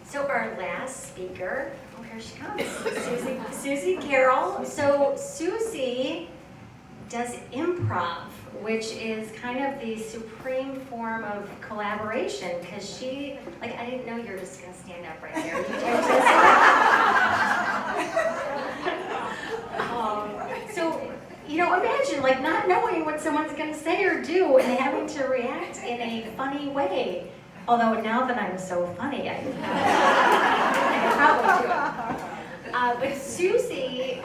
So our last speaker, oh, here she comes, Susie Carroll. So Susie does improv, which is kind of the supreme form of collaboration, because she, like, I didn't know you were just going to stand up right there. Imagine, like, not knowing what someone's going to say or do and having to react in a funny way. Although now that I'm so funny, I can probably do it. But Susie,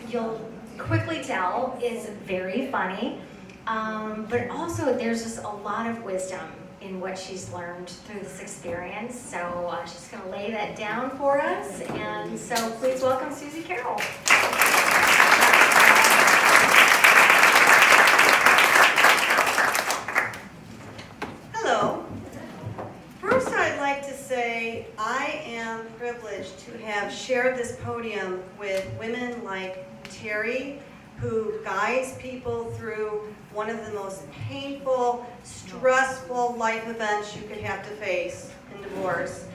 you'll quickly tell, is very funny. But also there's just a lot of wisdom in what she's learned through this experience. So she's going to lay that down for us. And so please welcome Susie Carroll. Hello. First, I'd like to say I am privileged to have shared this podium with women like Terry, who guides people through one of the most painful, stressful life events you could have to face in divorce.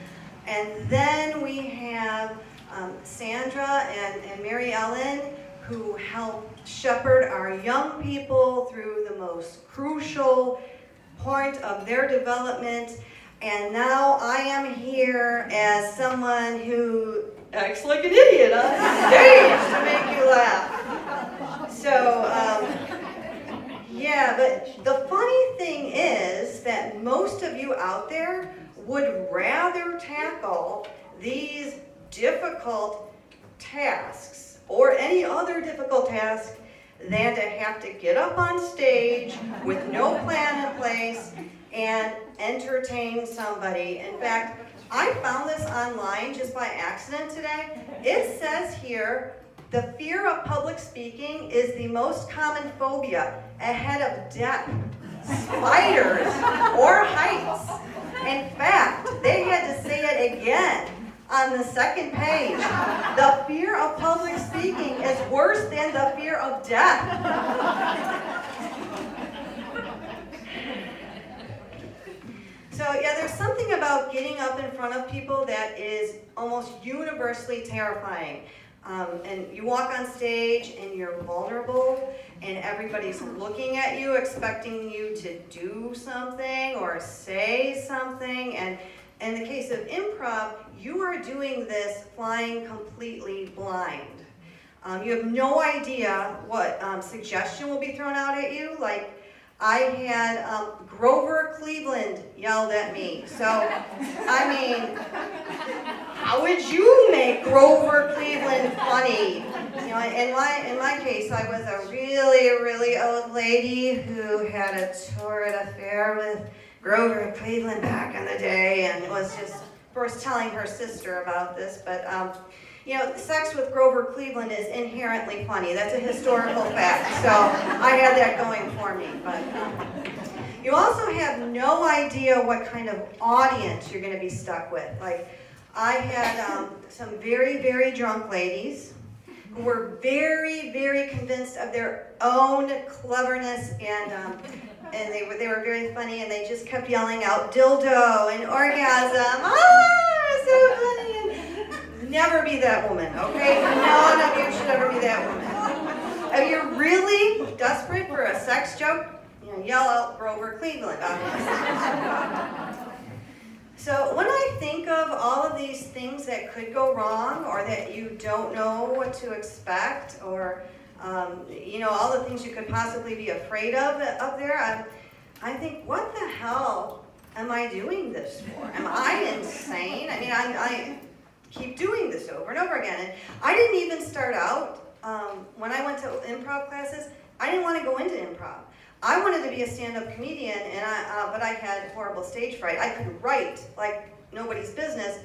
And then we have Sandra and Mary Ellen, who help shepherd our young people through the most crucial point of their development. And now I am here as someone who acts like an idiot on stage to make you laugh. So, yeah, but the funny thing is that most of you out there would rather tackle these difficult tasks or any other difficult task than to have to get up on stage with no plan in place and entertain somebody. In fact, I found this online just by accident today. It says here, the fear of public speaking is the most common phobia ahead of death, spiders, or heights. In fact, they had to say it again on the second page. The fear of public speaking is worse than the fear of death. So yeah, there's something about getting up in front of people that is almost universally terrifying. And you walk on stage and you're vulnerable and everybody's looking at you, expecting you to do something or say something. And in the case of improv, you are doing this flying completely blind. You have no idea what suggestion will be thrown out at you. Like, I had Grover Cleveland yelled at me. So, I mean, how would you make Grover Cleveland funny? You know, in my case, I was a really, really old lady who had a torrid affair with Grover Cleveland back in the day, and was just first telling her sister about this. But sex with Grover Cleveland is inherently funny. That's a historical fact. So I had that going for me. But you also have no idea what kind of audience you're going to be stuck with. Like, I had some very, very drunk ladies who were very, very convinced of their own cleverness, and they were very funny, and they just kept yelling out dildo and orgasm. Oh, so funny. Never be that woman, okay? None of you should ever be that woman. If you're really desperate for a sex joke, yell out Grover Cleveland, obviously. So when I think of all of these things that could go wrong, or that you don't know what to expect, or all the things you could possibly be afraid of up there, I think, what the hell am I doing this for? Am I insane? I mean, I keep doing this over and over again. And I didn't even start out, when I went to improv classes, I didn't want to go into improv. I wanted to be a stand-up comedian, but I had horrible stage fright. I could write like nobody's business,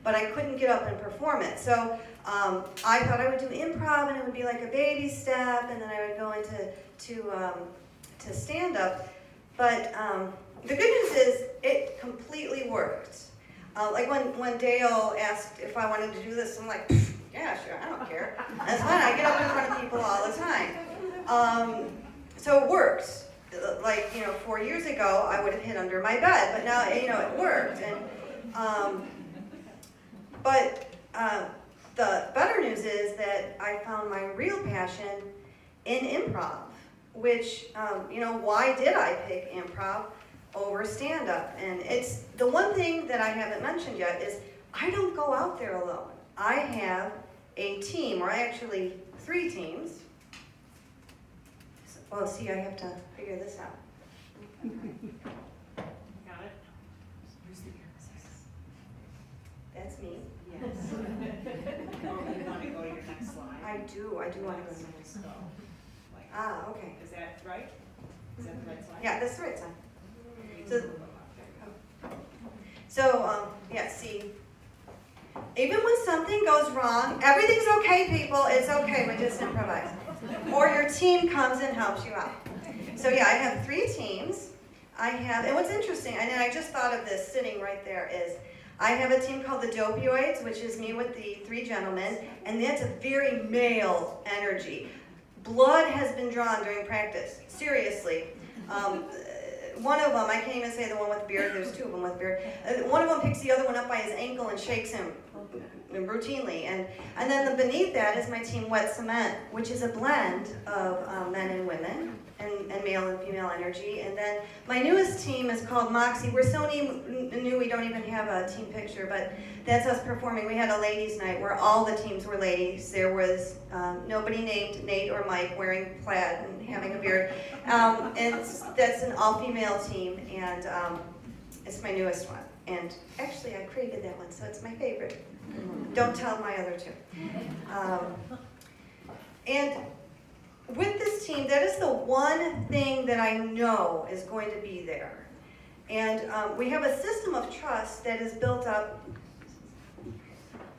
but I couldn't get up and perform it. So I thought I would do improv, and it would be like a baby step, and then I would go into to stand-up. But the good news is it completely worked. Like when Dale asked if I wanted to do this, I'm like, yeah, sure, I don't care. That's fine, I get up in front of people all the time. So it works. Like, 4 years ago, I would have hid under my bed, but now, it worked. And But the better news is that I found my real passion in improv, which, why did I pick improv over stand-up? And it's the one thing that I haven't mentioned yet is I don't go out there alone. I have a team, or actually 3 teams. Well, see, I have to figure this out. Got it? Who's the That's me. Yes. Oh, you want to go to your next slide? I do want to go to the next So, Ah, okay. is that right? Is that the right slide? Yeah, that's the right side. So, See, even when something goes wrong, everything's okay, people. It's okay. We just improvise. Or your team comes and helps you out. So yeah, I have 3 teams. And what's interesting, and I just thought of this sitting right there, is I have a team called the Dopioids, which is me with the 3 gentlemen, and that's a very male energy. Blood has been drawn during practice, seriously. One of them, I can't even say the one with beard, there's 2 of them with beard. One of them picks the other one up by his ankle and shakes him routinely. And then beneath that is my team Wet Cement, which is a blend of men and women, and male and female energy. And then my newest team is called Moxie. We're so new we don't even have a team picture, but that's us performing. We had a ladies' night where all the teams were ladies. There was nobody named Nate or Mike wearing plaid and having a beard. And that's an all-female team, and it's my newest one. And actually, I created that one, so it's my favorite. Don't tell my other 2. And with this team, that is the one thing that I know is going to be there. And we have a system of trust that is built up.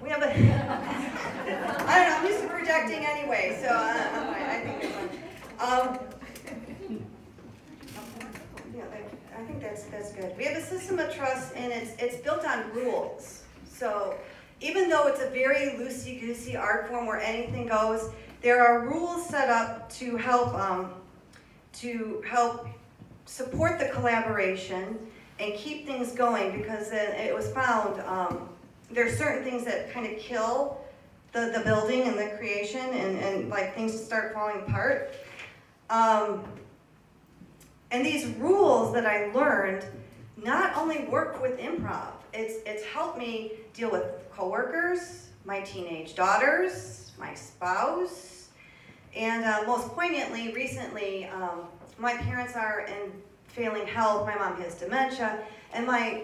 We have a, I don't know, I'm used to projecting anyway, so I think it's fun. I think that's good. We have a system of trust, and it's built on rules. So even though it's a very loosey-goosey art form where anything goes, there are rules set up to help support the collaboration and keep things going, because it was found there's certain things that kind of kill the building and the creation, and like things start falling apart. And these rules that I learned not only work with improv, it's helped me deal with coworkers, my teenage daughters, my spouse, and most poignantly, recently, my parents are in failing health. My mom has dementia, and my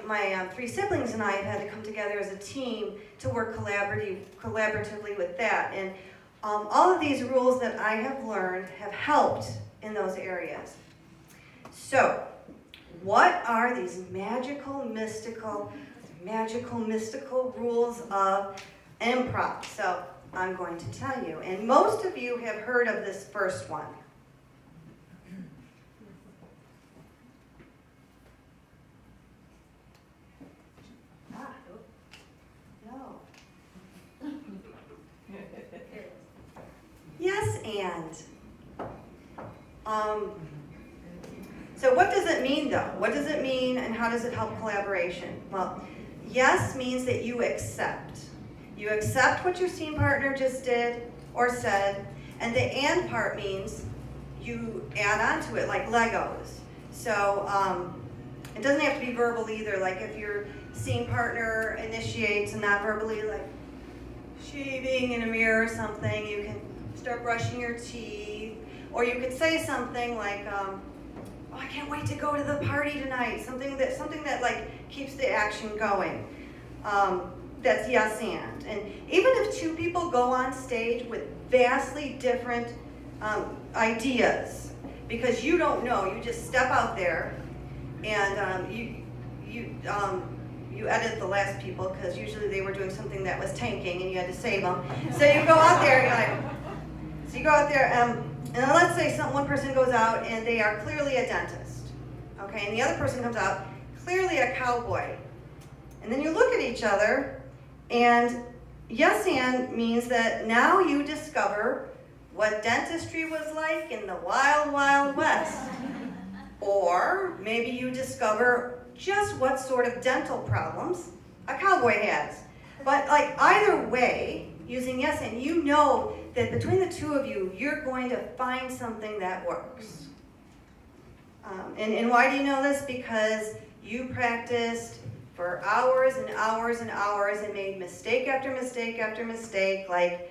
3 siblings and I have had to come together as a team to work collaboratively with that. And all of these rules that I have learned have helped in those areas. So, what are these magical, mystical rules of improv? So, I'm going to tell you. And most of you have heard of this first one. No. Yes, and. So what does it mean, though? What does it mean, and how does it help collaboration? Well, yes means that you accept. You accept what your scene partner just did or said, and the and part means you add on to it, like Legos. So it doesn't have to be verbal either. Like if your scene partner initiates and not verbally, like shaving in a mirror or something, you can start brushing your teeth. Or you could say something like, oh, I can't wait to go to the party tonight. Something that like keeps the action going. That's yes and even if 2 people go on stage with vastly different ideas, because you don't know, you just step out there and you edit the last people, because usually they were doing something that was tanking and you had to save them. So you go out there and and let's say one person goes out and they are clearly a dentist, okay, and the other person comes out clearly a cowboy, and then you look at each other, and yes and means that now you discover what dentistry was like in the wild, wild west, or maybe you discover just what sort of dental problems a cowboy has. But like either way, using yes and, you know that between the two of you, you're going to find something that works. And why do you know this? Because you practiced for hours and hours and hours and made mistake after mistake after mistake, like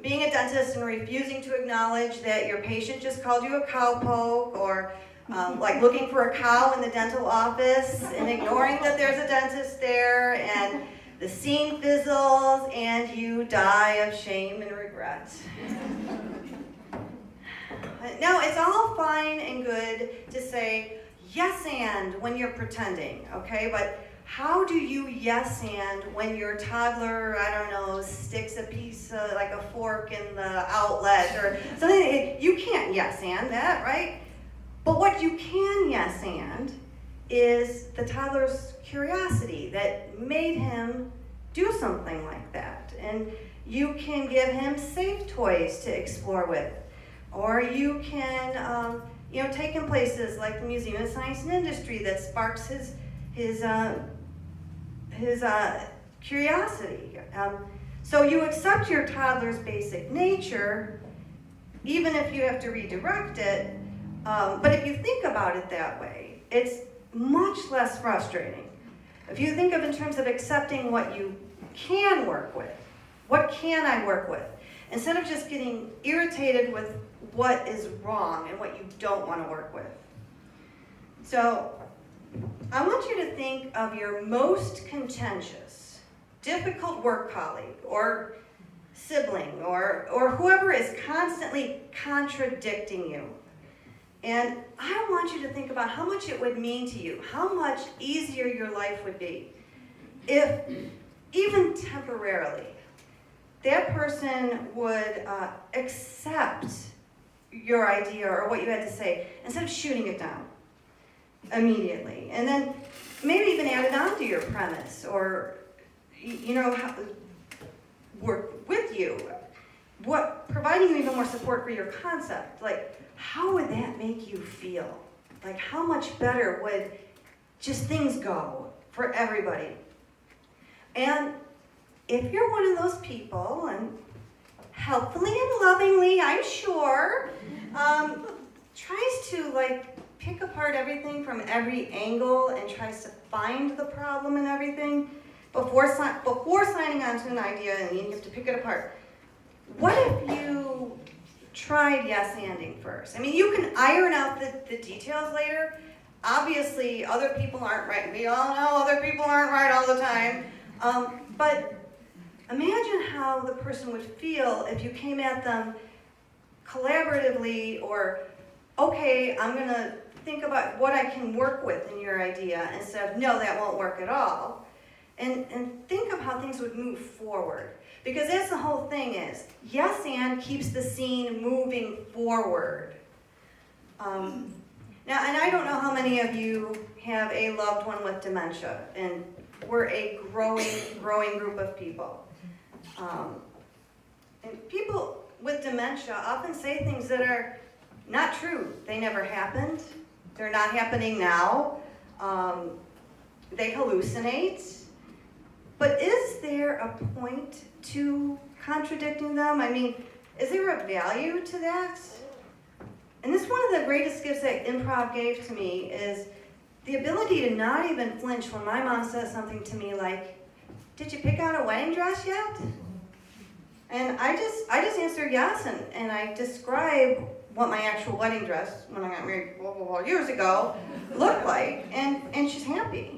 being a dentist and refusing to acknowledge that your patient just called you a cowpoke, or like looking for a cow in the dental office and ignoring that there's a dentist there, and the scene fizzles and you die of shame and regret. Now, it's all fine and good to say yes and when you're pretending, okay? But how do you yes and when your toddler, I don't know, sticks a piece of, like a fork in the outlet or something? You can't yes and that, right? But what you can yes and is the toddler's curiosity that made him do something like that. And you can give him safe toys to explore with. Or you can, take him places like the Museum of Science and Industry that sparks his curiosity. So you accept your toddler's basic nature, even if you have to redirect it. But if you think about it that way, it's much less frustrating. If you think of in terms of accepting what you can work with, what can I work with? Instead of just getting irritated with what is wrong and what you don't want to work with. So I want you to think of your most contentious, difficult work colleague or sibling or whoever is constantly contradicting you. And I want you to think about how much it would mean to you, how much easier your life would be if, even temporarily, that person would accept your idea or what you had to say instead of shooting it down immediately. And then maybe even add it on to your premise or, work with you. Providing you even more support for your concept. Like, how would that make you feel? Like, how much better would just things go for everybody? And if you're one of those people, and helpfully and lovingly, I'm sure, tries to pick apart everything from every angle and tries to find the problem in everything before signing on to an idea, and you have to pick it apart. What if you tried yes-anding first? I mean, you can iron out the details later. Obviously, other people aren't right. We all know other people aren't right all the time. But imagine how the person would feel if you came at them collaboratively or, okay, I'm going to think about what I can work with in your idea instead of, no, that won't work at all. And think of how things would move forward. Because that's the whole thing is, yes and keeps the scene moving forward. Now, and I don't know how many of you have a loved one with dementia, and we're a growing group of people. And people with dementia often say things that are not true. They never happened. They're not happening now. They hallucinate. But is there a point to contradicting them? I mean, is there a value to that? And this is one of the greatest gifts that improv gave to me is the ability to not even flinch when my mom says something to me like, did you pick out a wedding dress yet? And I just answer yes, and I describe what my actual wedding dress, when I got married years ago, looked like, and she's happy.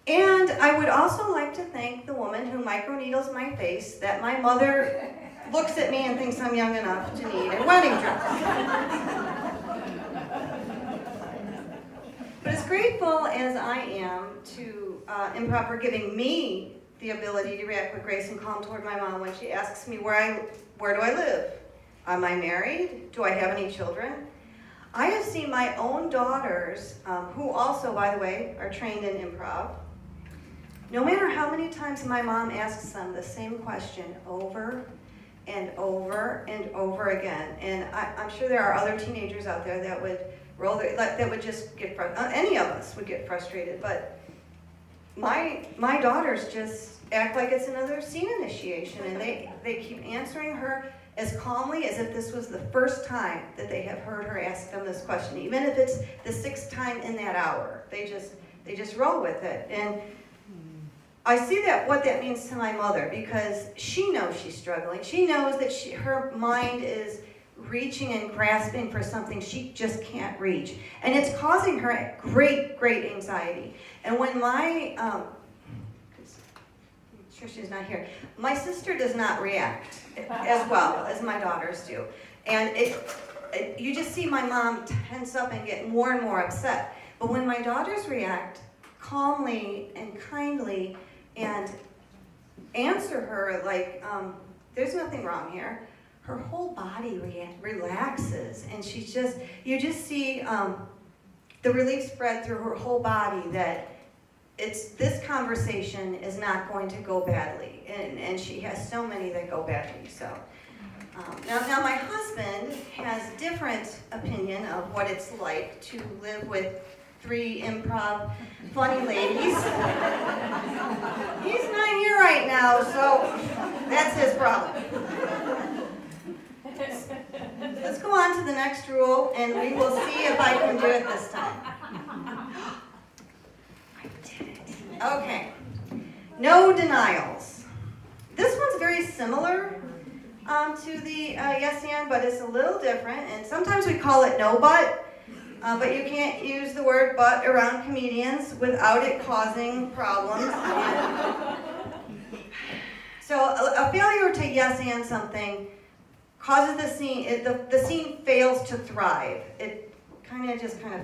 And I would also like to thank the woman who microneedles my face that my mother looks at me and thinks I'm young enough to need a wedding dress. But as grateful as I am to improv for giving me the ability to react with grace and calm toward my mom when she asks me where do I live? Am I married? Do I have any children? I have seen my own daughters, who also, by the way, are trained in improv. No matter how many times my mom asks them the same question over and over and over again, and I'm sure there are other teenagers out there that would just get frustrated. Any of us would get frustrated, but my daughters just act like it's another scene initiation, and they keep answering her as calmly as if this was the first time that they have heard her ask them this question, even if it's the 6th time in that hour. They just roll with it. And I see what that means to my mother, because she knows she's struggling. She knows that her mind is reaching and grasping for something she just can't reach. And it's causing her great, great anxiety. And when I'm sure she's not here, my sister does not react as well as my daughters do. And you just see my mom tense up and get more and more upset. But when my daughters react calmly and kindly and answer her like, there's nothing wrong here, her whole body relaxes, and you just see the relief spread through her whole body that this conversation is not going to go badly, and she has so many that go badly. So now my husband has a different opinion of what it's like to live with 3 improv funny ladies. He's not here right now, so that's his problem. Let's go on to the next rule, and we will see if I can do it this time. I did it. Okay. No denials. This one's very similar to the yes and, but it's a little different, and sometimes we call it no but you can't use the word but around comedians without it causing problems. So a failure to yes and something causes the scene, the scene fails to thrive. It kind of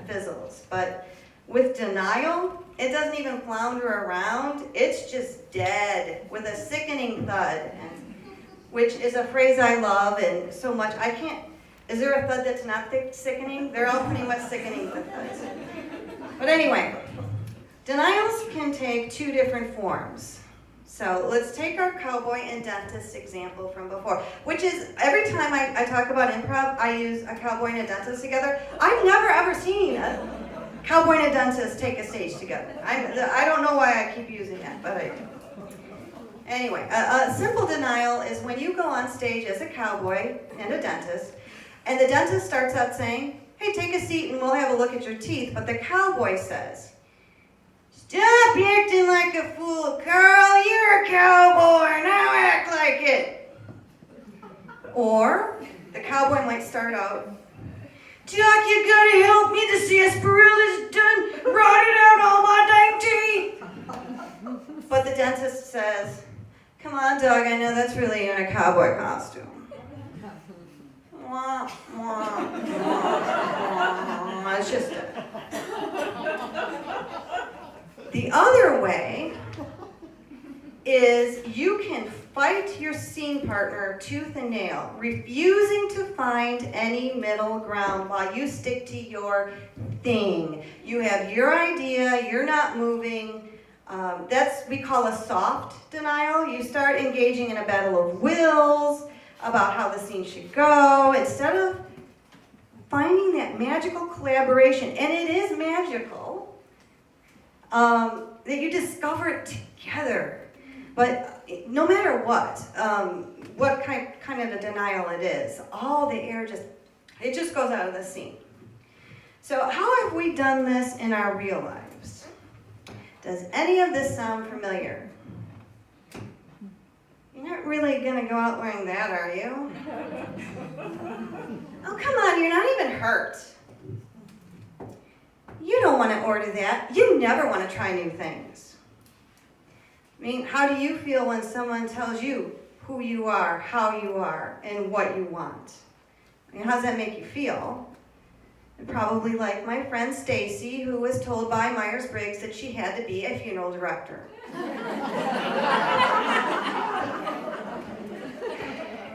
fizzles. But with denial, it doesn't even flounder around. It's just dead with a sickening thud, which is a phrase I love and so much. Is there a thud that's not sickening? They're all pretty much sickening with thuds. But anyway, denials can take 2 different forms. So let's take our cowboy and dentist example from before, which is every time I talk about improv, I use a cowboy and a dentist together. I've never ever seen a cowboy and a dentist take a stage together. I don't know why I keep using that, but I do. Anyway, a simple denial is when you go on stage as a cowboy and a dentist, and the dentist starts out saying, hey, take a seat and we'll have a look at your teeth, but the cowboy says, stop acting like a fool, Carl. You're a cowboy. Now act like it. Or the cowboy might start out, Doc, you gotta help me. The sarsaparilla is done rotted out all my dang teeth. But the dentist says, come on, Doc, I know that's really in a cowboy costume. Wah, wah, wah, wah. It's just the other way is you can fight your scene partner tooth and nail, refusing to find any middle ground while you stick to your thing. You have your idea, you're not moving. We call a soft denial. You start engaging in a battle of wills about how the scene should go instead of finding that magical collaboration, and it is magical, that you discover it together. But no matter what kind of a denial it is, all the air just goes out of the scene. So how have we done this in our real lives? Does any of this sound familiar? You're not really going to go out wearing that, are you? Oh, come on, you're not even hurt. You don't want to order that. You never want to try new things. I mean, how do you feel when someone tells you who you are, how you are, and what you want? I mean, how does that make you feel? Probably like my friend Stacy, who was told by Myers-Briggs that she had to be a funeral director.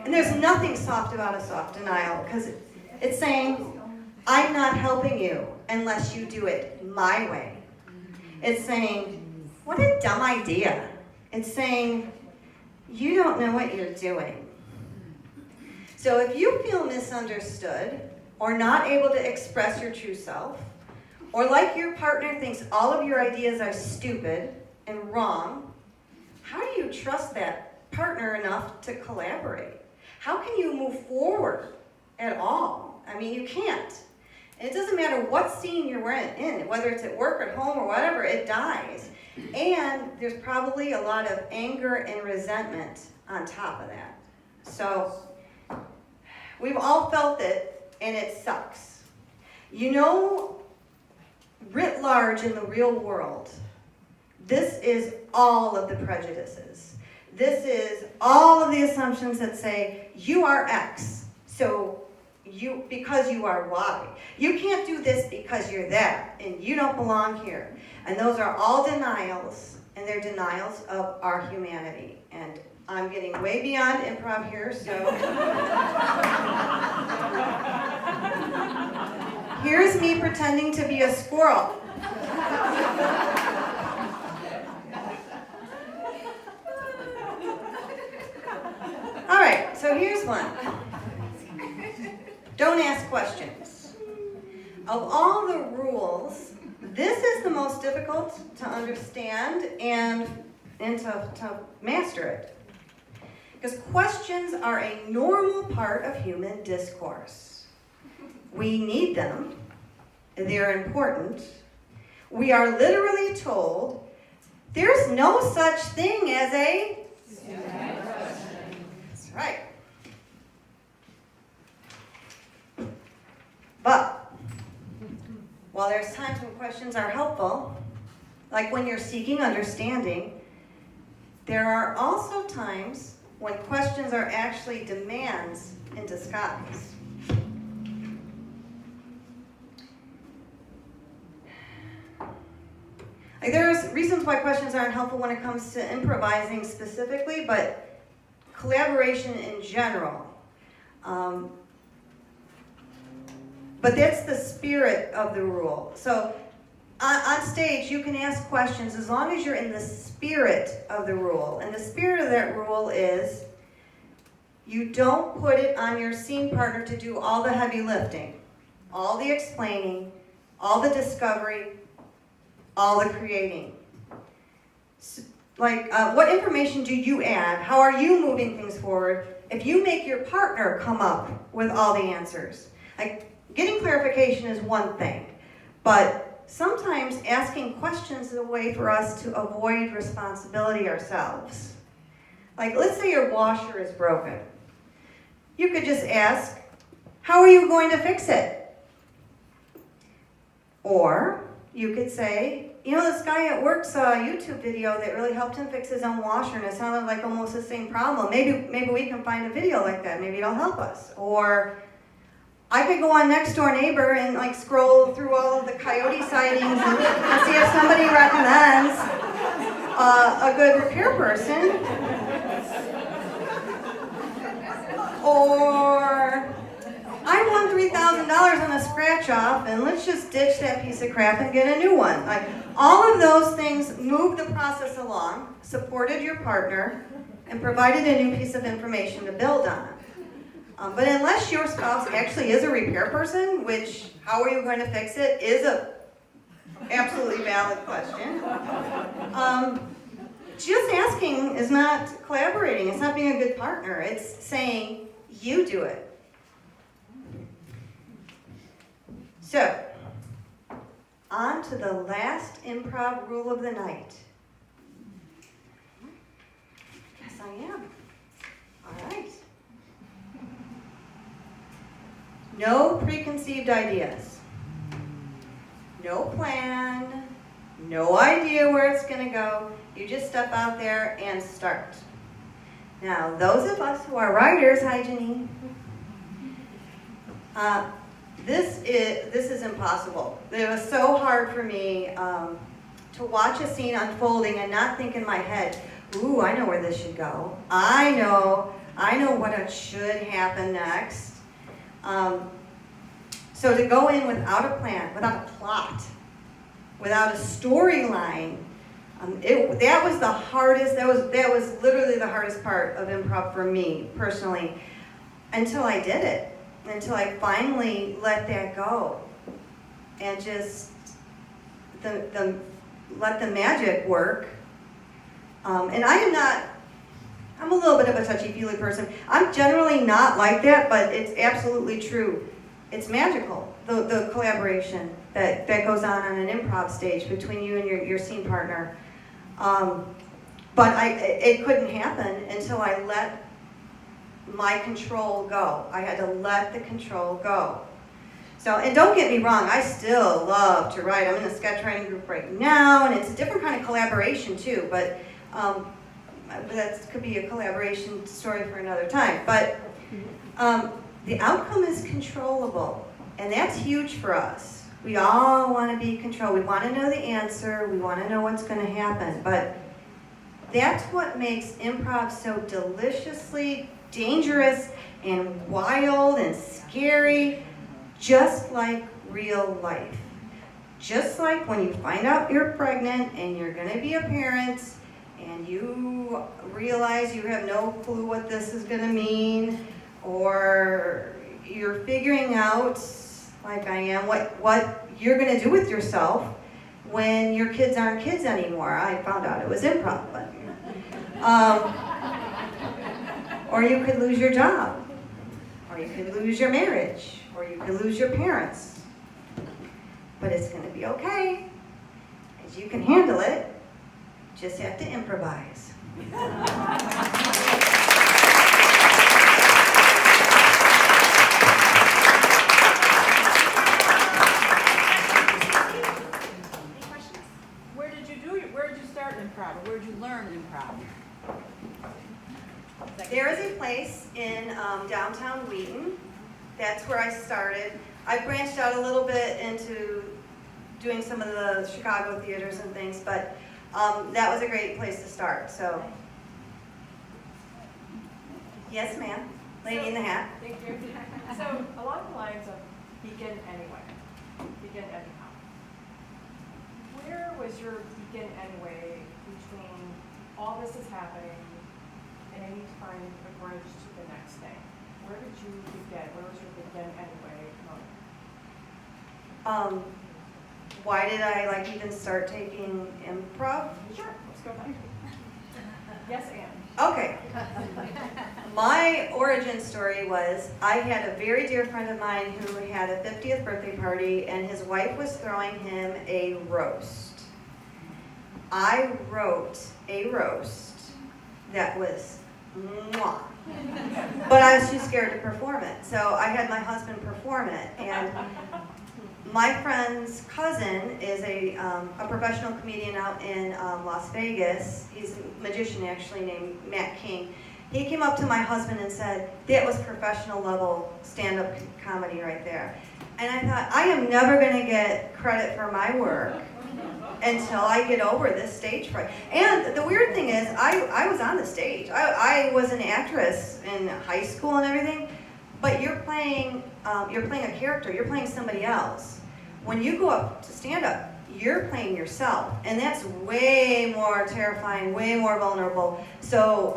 And there's nothing soft about a soft denial, because it's saying, I'm not helping you unless you do it my way. It's saying, what a dumb idea. It's saying, you don't know what you're doing. So if you feel misunderstood, or not able to express your true self, or like your partner thinks all of your ideas are stupid and wrong, how do you trust that partner enough to collaborate? How can you move forward at all? I mean, you can't. And it doesn't matter what scene you're in, whether it's at work, at home, or whatever, it dies. And there's probably a lot of anger and resentment on top of that. So we've all felt it, and it sucks. You know, writ large in the real world, this is all of the prejudices. This is all of the assumptions that say, you are X, so because you are Y. You can't do this because you're that, and you don't belong here. And those are all denials, and they're denials of our humanity. And I'm getting way beyond improv here, so here's me pretending to be a squirrel. All right, so here's one. Don't ask questions. Of all the rules, this is the most difficult to understand and to master it. Because questions are a normal part of human discourse. We need them. They're important. We are literally told there's no such thing as a... That's right. But while there's times when questions are helpful, like when you're seeking understanding, there are also times when questions are actually demands in disguise. Like there's reasons why questions aren't helpful when it comes to improvising specifically, but collaboration in general. But that's the spirit of the rule. So on stage, you can ask questions as long as you're in the spirit of the rule. And the spirit of that rule is you don't put it on your scene partner to do all the heavy lifting, all the explaining, all the discovery, all the creating. Like, what information do you add? How are you moving things forward if you make your partner come up with all the answers? Like, getting clarification is one thing, but sometimes asking questions is a way for us to avoid responsibility ourselves. Like, let's say your washer is broken. You could just ask, how are you going to fix it? Or you could say, you know, this guy at work saw a YouTube video that really helped him fix his own washer, and it sounded like almost the same problem. Maybe we can find a video like that. Maybe it'll help us. Or I could go on Next Door Neighbor and like scroll through all of the coyote sightings and see if somebody recommends a good repair person. Or I won $3,000 on a scratch off, and let's just ditch that piece of crap and get a new one. Like, all of those things moved the process along, supported your partner, and provided a new piece of information to build on. But unless your spouse actually is a repair person, which how are you going to fix it is a absolutely valid question. Just asking is not collaborating. It's not being a good partner. It's saying, you do it. So, on to the last improv rule of the night. Yes, I am. All right. No preconceived ideas. No plan. No idea where it's going to go. You just step out there and start. Now, those of us who are writers, hi Janine, this is impossible. It was so hard for me to watch a scene unfolding and not think in my head, ooh, I know where this should go. I know what should happen next. So to go in without a plan, without a plot, without a storyline, that was the hardest. That was literally the hardest part of improv for me personally, until I did it, until I finally let that go, and just let the magic work, And I'm a little bit of a touchy-feely person. I'm generally not like that, but it's absolutely true. It's magical, the collaboration that goes on an improv stage between you and your scene partner. But it couldn't happen until I let my control go. I had to let the control go. So, and don't get me wrong, I still love to write. I'm in a sketch writing group right now, and it's a different kind of collaboration too, but that could be a collaboration story for another time. But the outcome is controllable, and that's huge for us. We all want to be controlled. We want to know the answer. We want to know what's going to happen. But that's what makes improv so deliciously dangerous and wild and scary, just like real life. Just like when you find out you're pregnant and you're going to be a parent and you realize you have no clue what this is going to mean, or you're figuring out, like I am, what you're going to do with yourself when your kids aren't kids anymore. I found out it was improv, but or you could lose your job, or you could lose your marriage, or you could lose your parents. But it's going to be okay, as you can handle it. Just have to improvise. Where did you start improv? Or where did you learn improv? There is a place in downtown Wheaton. That's where I started. I branched out a little bit into doing some of the Chicago theaters and things, but that was a great place to start. So, yes, ma'am. Lady in the hat. Thank you. So, along the lines of begin anyway, begin anyhow. Where was your begin anyway between all this is happening and I need to find a bridge to the next thing? Where did you begin? Where was your begin anyway moment? Why did I even start taking improv? Sure, let's go back. Yes, and. Okay. My origin story was I had a very dear friend of mine who had a 50th birthday party, and his wife was throwing him a roast. I wrote a roast that was mwah. But I was too scared to perform it, so I had my husband perform it. And my friend's cousin is a professional comedian out in Las Vegas. He's a magician, actually, named Matt King. He came up to my husband and said, that was professional level stand-up comedy right there. And I thought, I am never going to get credit for my work until I get over this stage fright. And the weird thing is, I was on the stage. I was an actress in high school and everything, but you're playing a character, you're playing somebody else. When you go up to stand up, you're playing yourself, and that's way more terrifying, way more vulnerable. So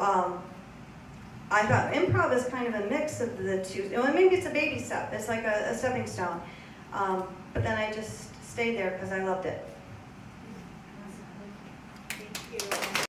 I thought improv is kind of a mix of the two. Maybe it's a baby step, it's like a stepping stone. But then I just stayed there because I loved it.